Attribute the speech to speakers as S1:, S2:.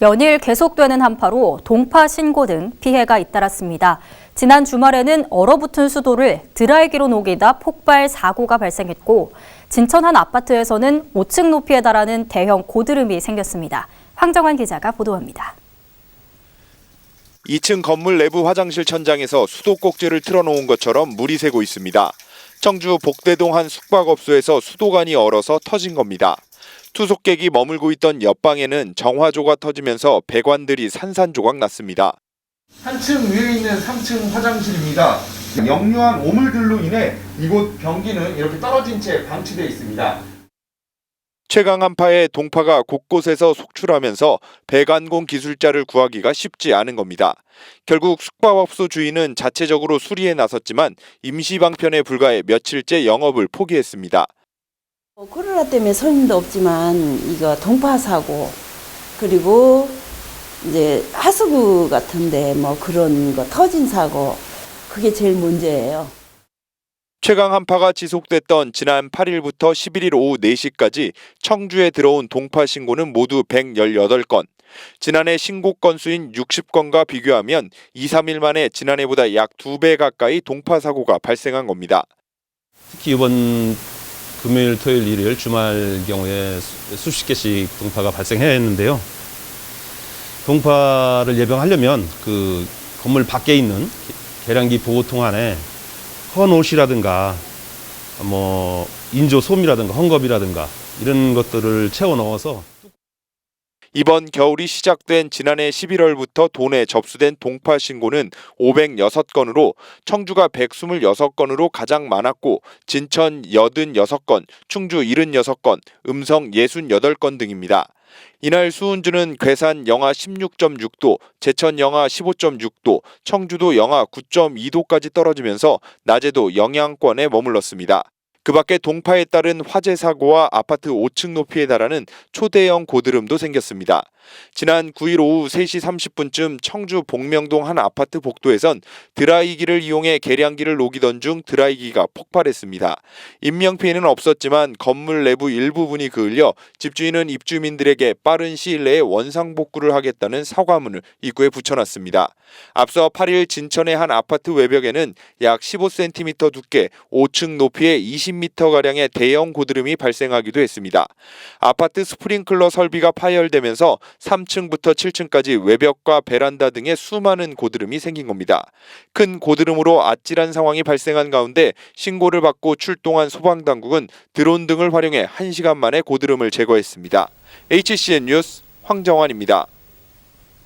S1: 연일 계속되는 한파로 동파 신고 등 피해가 잇따랐습니다. 지난 주말에는 얼어붙은 수도를 드라이기로 녹이다 폭발 사고가 발생했고 진천 한 아파트에서는 5층 높이에 달하는 대형 고드름이 생겼습니다. 황정환 기자가 보도합니다.
S2: 2층 건물 내부 화장실 천장에서 수도꼭지를 틀어놓은 것처럼 물이 새고 있습니다. 청주 복대동 한 숙박업소에서 수도관이 얼어서 터진 겁니다. 투숙객이 머물고 있던 옆방에는 정화조가 터지면서 배관들이 산산조각 났습니다.
S3: 한층 위에 있는 3층 화장실입니다. 역류한 오물들로 인해 이곳 변기는 이렇게 떨어진 채 방치되어 있습니다.
S2: 최강 한파에 동파가 곳곳에서 속출하면서 배관공 기술자를 구하기가 쉽지 않은 겁니다. 결국 숙박업소 주인은 자체적으로 수리에 나섰지만 임시 방편에 불과해 며칠째 영업을 포기했습니다.
S4: 코로나 때문에 손님도 없지만 이거 동파 사고 그리고 이제 하수구 같은데 뭐 그런 거 터진 사고 그게 제일 문제예요.
S2: 최강 한파가 지속됐던 지난 8일부터 11일 오후 4시까지 청주에 들어온 동파 신고는 모두 118건. 지난해 신고 건수인 60건과 비교하면 2, 3일 만에 지난해보다 약 2배 가까이 동파 사고가 발생한 겁니다.
S5: 특히 이번 금요일, 토요일, 일요일 주말 경우에 수십 개씩 동파가 발생해야 했는데요. 동파를 예방하려면 그 건물 밖에 있는 계량기 보호통 안에 헌옷이라든가 뭐 인조 솜이라든가 헝겊이라든가 이런 것들을 채워 넣어서
S2: 이번 겨울이 시작된 지난해 11월부터 도내 접수된 동파 신고는 506건으로 청주가 126건으로 가장 많았고 진천 86건, 충주 76건, 음성 68건 등입니다. 이날 수온주는 괴산 영하 16.6도, 제천 영하 15.6도, 청주도 영하 9.2도까지 떨어지면서 낮에도 영향권에 머물렀습니다. 그 밖에 동파에 따른 화재 사고와 아파트 5층 높이에 달하는 초대형 고드름도 생겼습니다. 지난 9일 오후 3시 30분쯤 청주 복명동 한 아파트 복도에선 드라이기를 이용해 계량기를 녹이던 중 드라이기가 폭발했습니다. 인명피해는 없었지만 건물 내부 일부분이 그을려 집주인은 입주민들에게 빠른 시일 내에 원상복구를 하겠다는 사과문을 입구에 붙여놨습니다. 앞서 8일 진천의 한 아파트 외벽에는 약 15cm 두께 5층 높이의 20m가량의 대형 고드름이 발생하기도 했습니다. 아파트 스프링클러 설비가 파열되면서 3층부터 7층까지 외벽과 베란다 등에 수많은 고드름이 생긴 겁니다. 큰 고드름으로 아찔한 상황이 발생한 가운데 신고를 받고 출동한 소방당국은 드론 등을 활용해 1시간 만에 고드름을 제거했습니다. HCN 뉴스 황정환입니다.